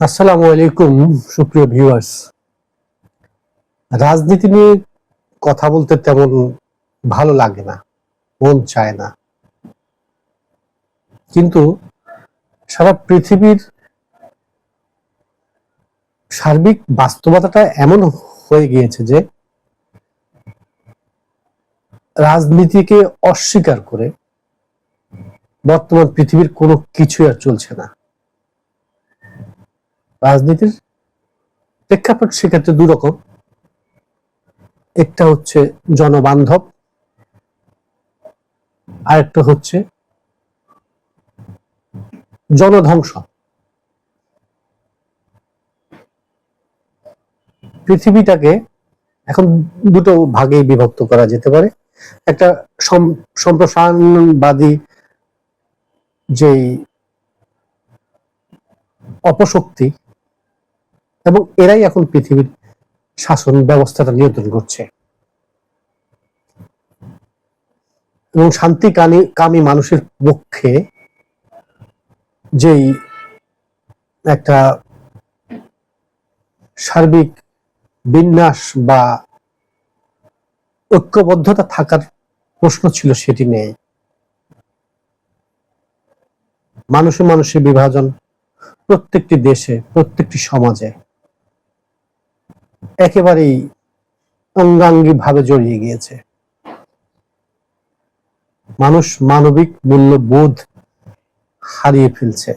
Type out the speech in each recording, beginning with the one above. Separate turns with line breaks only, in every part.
আসসালামু আলাইকুম সুপ্রিয় ভিউয়ার্স। রাজনীতি নিয়ে কথা বলতে তেমন ভালো লাগে না, মন চায় না, কিন্তু সারা পৃথিবীর সার্বিক বাস্তবতাটা এমন হয়ে গিয়েছে যে রাজনীতিকে অস্বীকার করে বর্তমান পৃথিবীর কোনো কিছুই আর চলছে না। রাজনীতির প্রেক্ষাপট সেক্ষেত্রে দুরকম, একটা হচ্ছে জনবান্ধব, আর একটা হচ্ছে জনধ্বংস। পৃথিবীটাকে এখন দুটো ভাগে বিভক্ত করা যেতে পারে। একটা সম্প্রসারণবাদী যেই অপশক্তি, এবং এরাই এখন পৃথিবীর শাসন ব্যবস্থাটা নিয়ন্ত্রণ করছে, এবং শান্তি কামী মানুষের পক্ষে যেই একটা সার্বিক বিন্যাস বা ঐক্যবদ্ধতা থাকার প্রশ্ন ছিল, সেটি নেই। মানুষে মানুষের বিভাজন প্রত্যেকটি দেশে, প্রত্যেকটি সমাজে একেবারেই অঙ্গাঙ্গী ভাবে জড়িয়ে গিয়েছে। মানুষ মানবিক মূল্যবোধ হারিয়ে ফেলছে।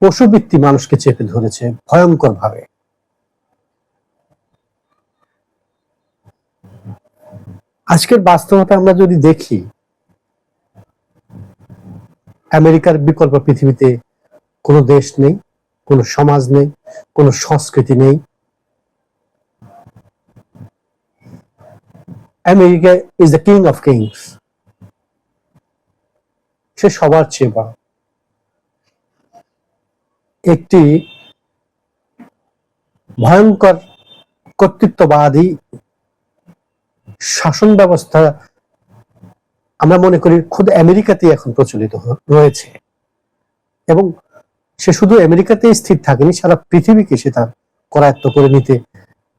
পশুবৃত্তি মানুষকে চেপে ধরেছে ভয়ঙ্কর ভাবে। আজকের বাস্তবতা আমরা যদি দেখি, আমেরিকার বিকল্প পৃথিবীতে কোনো দেশ নেই, কোনো সমাজ নেই, কোনো সংস্কৃতি নেই। America is the king of kings. সে সবার চেয়ে বড়। একটি ভয়ঙ্কর কর্তৃত্ববাদী শাসন ব্যবস্থা আমরা মনে করি খুদ আমেরিকাতেই এখন প্রচলিত রয়েছে, এবং সে শুধু আমেরিকাতেই স্থির থাকেনি, সারা পৃথিবীকে সে তার করায়ত্ত করে নিতে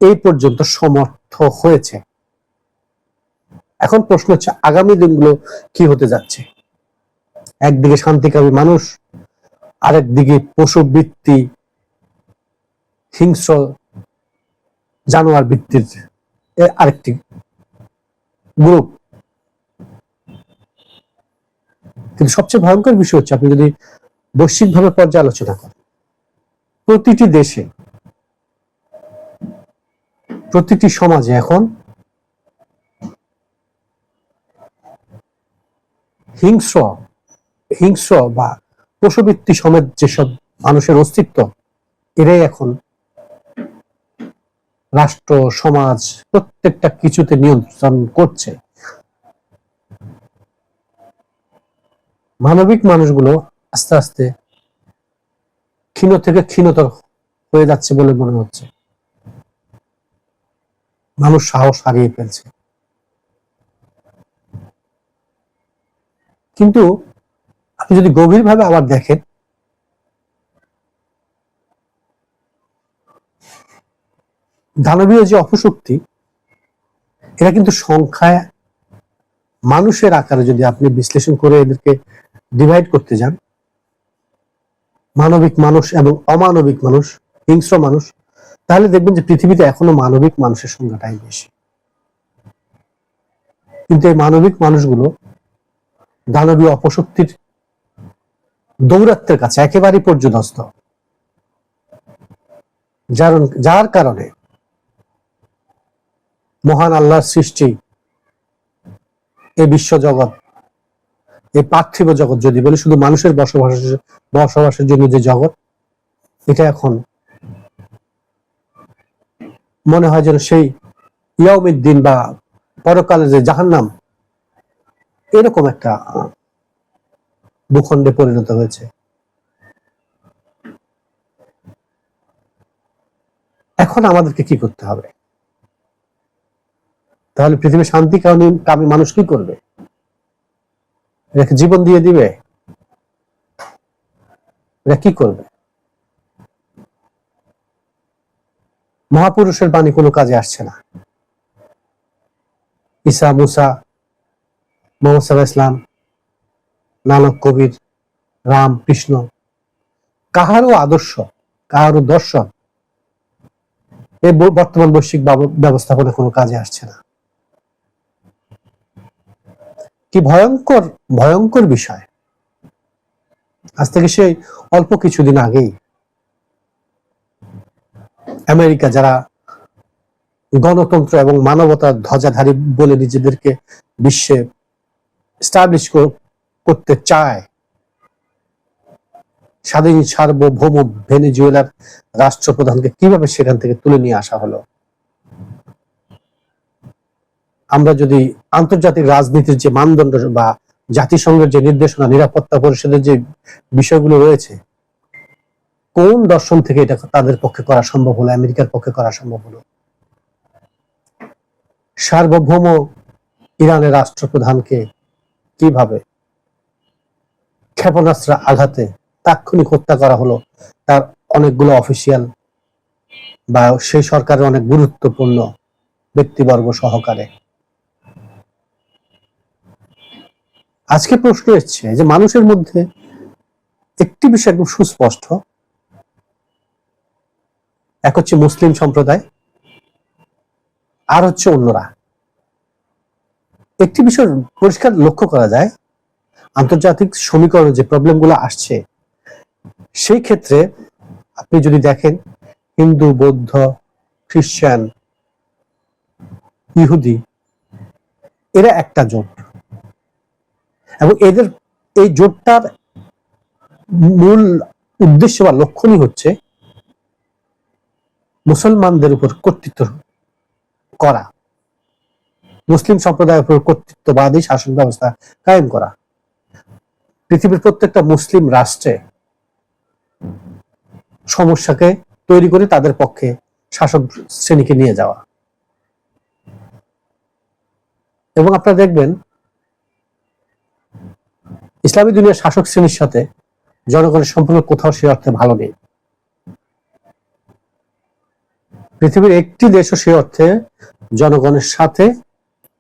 এই পর্যন্ত সমর্থ হয়েছে। এখন প্রশ্ন হচ্ছে আগামী দিনগুলো কি হতে যাচ্ছে। একদিকে শান্তিকামী মানুষ, আরেকদিকে পশুবৃত্তি, হিংস্র জানোয়ার বৃত্তির আরেকটি গ্রুপ। কিন্তু সবচেয়ে ভয়ঙ্কর বিষয় হচ্ছে, আপনি যদি বৈশ্বিকভাবে পর্যালোচনা করেন, প্রতিটি দেশে, প্রতিটি সমাজে এখন হিংস্র বা পশুবৃত্তি সমেত যেসব মানুষের অস্তিত্ব, এরাই এখন রাষ্ট্র, সমাজ, প্রত্যেকটা কিছুতে নিয়ন্ত্রণ করছে। মানবিক মানুষগুলো আস্তে আস্তে ক্ষীণ থেকে ক্ষীণতর হয়ে যাচ্ছে বলে মনে হচ্ছে। মানুষ সাহস হারিয়ে ফেলছে। কিন্তু আপনি যদি গভীরভাবে আবার দেখেন, দানবীয় যে অপশক্তি, এরা কিন্তু সংখ্যায় মানুষের আকারে যদি আপনি বিশ্লেষণ করে এদেরকে ডিভাইড করতে যান, মানবিক মানুষ এবং অমানবিক মানুষ, হিংস্র মানুষ, তাহলে দেখবেন যে পৃথিবীতে এখনো মানবিক মানুষের সংখ্যাটাই বেশি। কিন্তু এই মানবিক মানুষগুলো দানবীয় অপশক্তির দৌরাত্বের কাছে একেবারেই পর্যদস্ত, যার কারণে মহান আল্লাহর সৃষ্টি, এই বিশ্ব জগৎ, এই পার্থিব জগৎ যদি বলি, শুধু মানুষের বসবাসের জন্য যে জগৎ, এটা এখন মনে হয় যেন সেই ইয়াউমিদ্দিন বা পরকালে যে জাহান্নাম, এরকম একটা ভূখণ্ডে পরিণত হয়েছে। এখন আমাদেরকে কি করতে হবে? তাহলে পৃথিবীর শান্তি কামী মানুষ কি করবে? এটাকে জীবন দিয়ে দিবে? এরা কি করবে? মহাপুরুষের বাণী কোনো কাজে আসছে না। ঈসা, মুসা, মোহাম্মদ সাল্লাল্লাহু আলাইহি ওয়াসাল্লাম, নানক, কবির, রাম, কৃষ্ণ, কাহারও আদর্শ, কাহারও দর্শন এই বর্তমান বৈশ্বিক ব্যবস্থাপনা কোনো কাজে আসছে না। কি ভয়ঙ্কর ভয়ঙ্কর বিষয়। আজ থেকে সেই অল্প কিছুদিন আগেই আমেরিকা, যারা গণতন্ত্র এবং মানবতার ধ্বজাধারী বলে নিজেদেরকে বিশ্বে এস্টাবলিশ করতে চায়, স্বাধীন সার্বভৌম ভেনেজুয়েলার রাষ্ট্রপ্রধানকে কিভাবে সেখান থেকে তুলে নিয়ে আসা হলো। আমরা যদি আন্তর্জাতিক রাজনীতির যে মানদণ্ড বা জাতিসংঘের যে নির্দেশনা, নিরাপত্তা পরিষদের যে বিষয়গুলো রয়েছে, কোন দর্শন থেকে এটা তাদের পক্ষে করা সম্ভব হলো, আমেরিকার পক্ষে করা সম্ভব হলো? সার্বভৌম ইরানের রাষ্ট্রপ্রধানকে কিভাবে ক্ষেপণাস্ত্র আঘাতে তাৎক্ষণিক হত্যা করা হলো, তার অনেকগুলো অফিসিয়াল বা সেই সরকারের অনেক গুরুত্বপূর্ণ ব্যক্তিবর্গ সহকারে। আজকে প্রশ্ন এসছে যে মানুষের মধ্যে একটি বিষয় একদম সুস্পষ্ট, এক হচ্ছে মুসলিম সম্প্রদায়, আর হচ্ছে অন্যরা। একটি বিষয় পরিষ্কার লক্ষ্য করা যায়, আন্তর্জাতিক সমীকরণে যে প্রবলেমগুলো আসছে সেই ক্ষেত্রে আপনি যদি দেখেন, হিন্দু, বৌদ্ধ, খ্রিস্টান, ইহুদি, এরা একটা জোট, এবং এদের এই জোটটার মূল উদ্দেশ্য বা লক্ষণই হচ্ছে মুসলমানদের উপর কর্তৃত্ব করা, মুসলিম সম্প্রদায়ের উপর কর্তৃত্ববাদী শাসন ব্যবস্থা কায়েম করা, পৃথিবীর প্রত্যেকটা মুসলিম রাষ্ট্রে সমস্যাকে তৈরি করে তাদের পক্ষে শাসক শ্রেণীকে নিয়ে যাওয়া। এবং আপনারা দেখবেন ইসলামী দুনিয়ার শাসক শ্রেণীর সাথে জনগণের সম্পর্ক কোথাও সে অর্থে ভালো নেই। পৃথিবীর একটি দেশও সে অর্থে জনগণের সাথে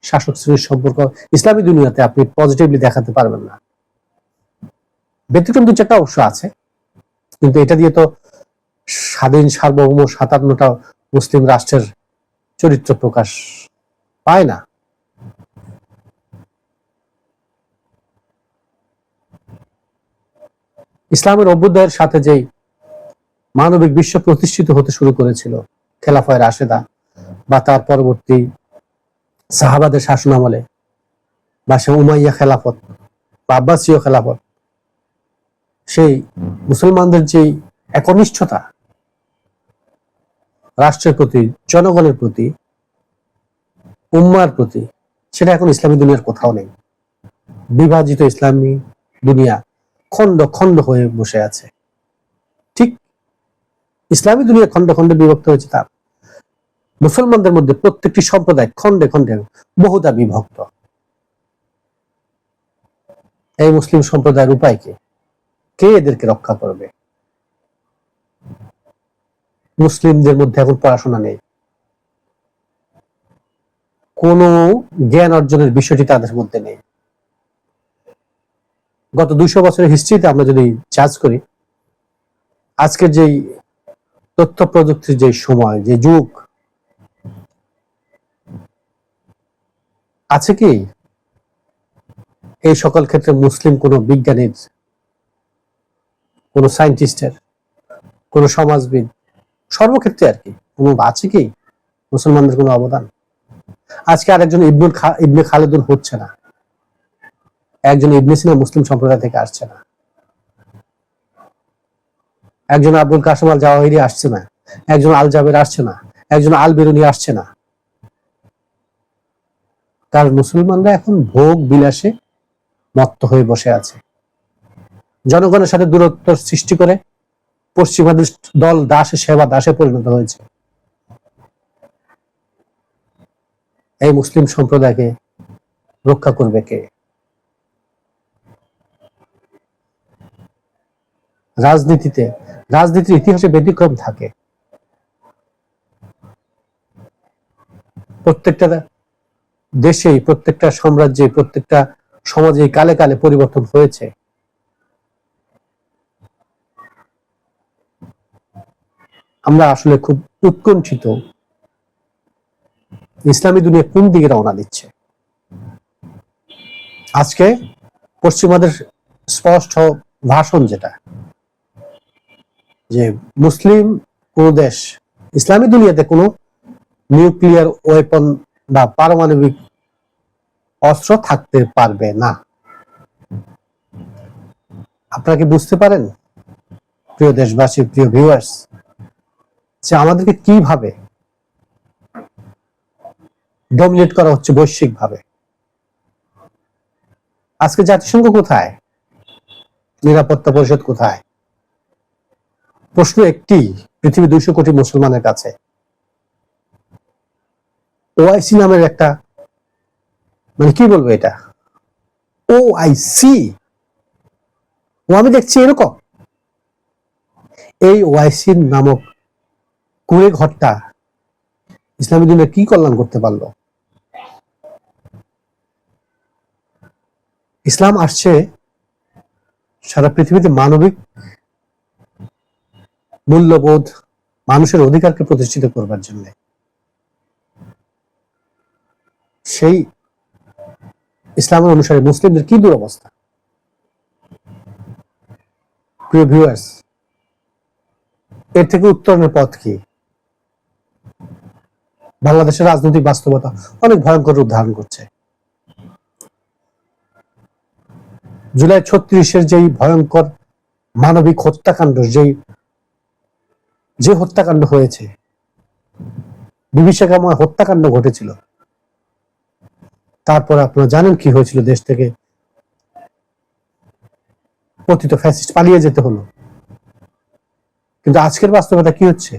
শাসক শ্রেণীর সম্পর্ক ইসলামী দুনিয়াতে আপনি পজিটিভলি দেখাতে পারবেন না। ব্যতিক্রম দু চারটা অবশ্য আছে, কিন্তু এটা দিয়ে তো স্বাধীন সার্বভৌম 57টা মুসলিম রাষ্ট্রের চরিত্র প্রকাশ পায় না। ইসলামের অভ্যুদয়ের সাথে যেই মানবিক বিশ্ব প্রতিষ্ঠিত হতে শুরু করেছিল, খেলাফায়ে রাশেদা বা তার পরবর্তী সাহাবাদের শাসন আমলে, বা সে উমাইয়া খেলাফত বা আব্বাসীয় খেলাফত, সেই মুসলমানদের যে একনিষ্ঠতা রাষ্ট্রের প্রতি, জনগণের প্রতি, উম্মার প্রতি, সেটা এখন ইসলামী দুনিয়ার কোথাও নেই। বিভাজিত ইসলামী দুনিয়া খন্ড খন্ড হয়ে বসে আছে। ঠিক ইসলামী দুনিয়া খন্ড খন্ডে বিভক্ত হয়েছে, তার মুসলমানদের মধ্যে প্রত্যেকটি সম্প্রদায় খন্ডে খন্ডে বহুদা বিভক্ত। এই মুসলিম সম্প্রদায়ের উপায় কি? কে এদেরকে রক্ষা করবে? মুসলিমদের মধ্যে এখন পড়াশোনা নেই, কোনো জ্ঞান অর্জনের বিষয়টি তাদের মধ্যে নেই। গত 200 বছরের হিস্ট্রিতে আমরা যদি জাজ করি, আজকের যেই তথ্য প্রযুক্তির যে সময়, যে যুগ, আছে কি এই সকল ক্ষেত্রে মুসলিম কোন বিজ্ঞানীর, কোন সায়েন্টিস্টের, কোন সমাজবিদ, সর্বক্ষেত্রে আর কি কোন আছে কি মুসলমানদের কোন অবদান? আজকে আরেকজন ইবনে খালেদুন হচ্ছে না, একজন ইবনে সিনা মুসলিম সম্প্রদায় থেকে আসছে না, একজন আবুল কাসেম আল জাওয়াহিরি আসছে না, একজন আল জাবের আসছে না, একজন আল বেরুনি আসছে না। কারণ মুসলমানরা এখন ভোগ বিলাসে মত্ত হয়ে বসে আছে, জনগণের সাথে দূরত্ব সৃষ্টি করে পশ্চিমাদের দল দাসে সেবা দাসে পরিণত হয়েছে। এই মুসলিম সম্প্রদায়কে রক্ষা করবে কে? রাজনীতির ইতিহাসে ব্যতিক্রম থাকে। প্রত্যেকটা দেশেই, প্রত্যেকটা সাম্রাজ্যে, প্রত্যেকটা সমাজে কালে কালে পরিবর্তন হয়েছে। আমরা আসলে খুব উৎকণ্ঠিত ইসলামী দুনিয়া কোন দিকে রওনা দিচ্ছে। আজকে পশ্চিমাদের স্পষ্ট ভাষণ যেটা, যে মুসলিম কোন দেশ ইসলামী দুনিয়াতে কোনো নিউক্লিয়ার ওয়েপন বা পারমাণবিক অস্ত্র থাকতে পারবে না। আপনারা কি বুঝতে পারেন প্রিয় দেশবাসী, প্রিয় ভিউয়ার্স, যে আমাদেরকে কিভাবে ডমিনেট করা হচ্ছে বৈশ্বিক ভাবে? আজকে জাতিসংঘ কোথায়? নিরাপত্তা পরিষদ কোথায়? প্রশ্ন একটি, পৃথিবী 200 কোটি মুসলমানের কাছে ওআইসি নামের একটা, মানে কি বলবো এটা, ওআইসি, ও আমি দেখছি এরকম। এই ওআইসি নামক কুড়ে ঘরটা ইসলামী দুনিয়া কি কল্যাণ করতে পারলো? ইসলাম আসছে সারা পৃথিবীতে মানবিক মূল্যবোধ, মানুষের অধিকারকে প্রতিষ্ঠিত করবার জন্য। সেই ইসলামের অনুসারে মুসলিমদের কি দুরবস্থা! প্রিয় ভিউয়ার্স, এর থেকে উত্তরণের পথ কি? বাংলাদেশের রাজনৈতিক বাস্তবতা অনেক ভয়ঙ্কর রূপ ধারণ করছে। জুলাই 36-এর যেই ভয়ঙ্কর মানবিক হত্যাকাণ্ড, যে হত্যাকাণ্ড হয়েছে, বিভীষিকাময় হত্যাকাণ্ড ঘটেছিল, তারপর আপনারা জানেন কি হয়েছিল, দেশ থেকে পতিত ফ্যাসিস্ট পালিয়ে যেতে হলো। কিন্তু আজকের বাস্তবতা কি হচ্ছে?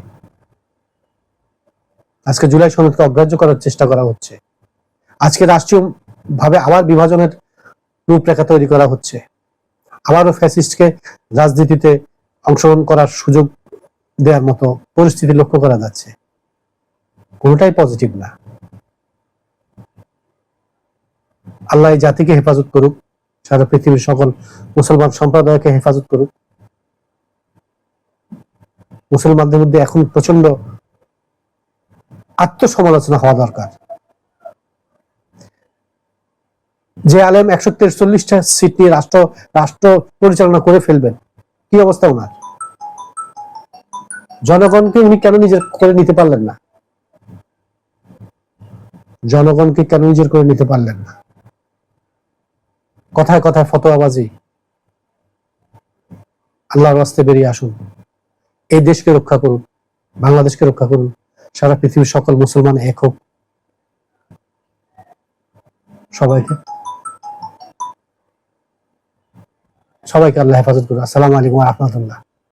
আজকে জুলাই সনদকে অগ্রাহ্য করার চেষ্টা করা হচ্ছে। আজকে রাষ্ট্রীয় ভাবে আবার বিভাজনের রূপরেখা তৈরি করা হচ্ছে। আবারও ফ্যাসিস্টকে রাজনীতিতে অংশগ্রহণ করার সুযোগ দেওয়ার মতো পরিস্থিতি লক্ষ্য করা যাচ্ছে। কোনোটাই পজিটিভ না। আল্লাহ এই জাতিকে হেফাজত করুক, সারা পৃথিবীর সকল মুসলমান সম্প্রদায়কে হেফাজত করুক। মুসলমানদের মধ্যে এখন প্রচন্ড আত্মসমালোচনা হওয়া দরকার। যে আলেম 143টা সিট নিয়ে রাষ্ট্র পরিচালনা করে ফেলবেন, কি অবস্থা ওনার? জনগণকে উনি কেন নিজের করে নিতে পারলেন না? জনগণকে কেন নিজের করে নিতে পারলেন না? কথায় কথায় ফতোয়াবাজি। আল্লাহর রাস্তায় বেরিয়ে আসুন, এই দেশকে রক্ষা করুন, বাংলাদেশকে রক্ষা করুন, সারা পৃথিবীর সকল মুসলমান এক হোক। সবাইকে আল্লাহ হেফাজত করুন। আসসালামু আলাইকুম ওয়া রাহমাতুল্লাহ।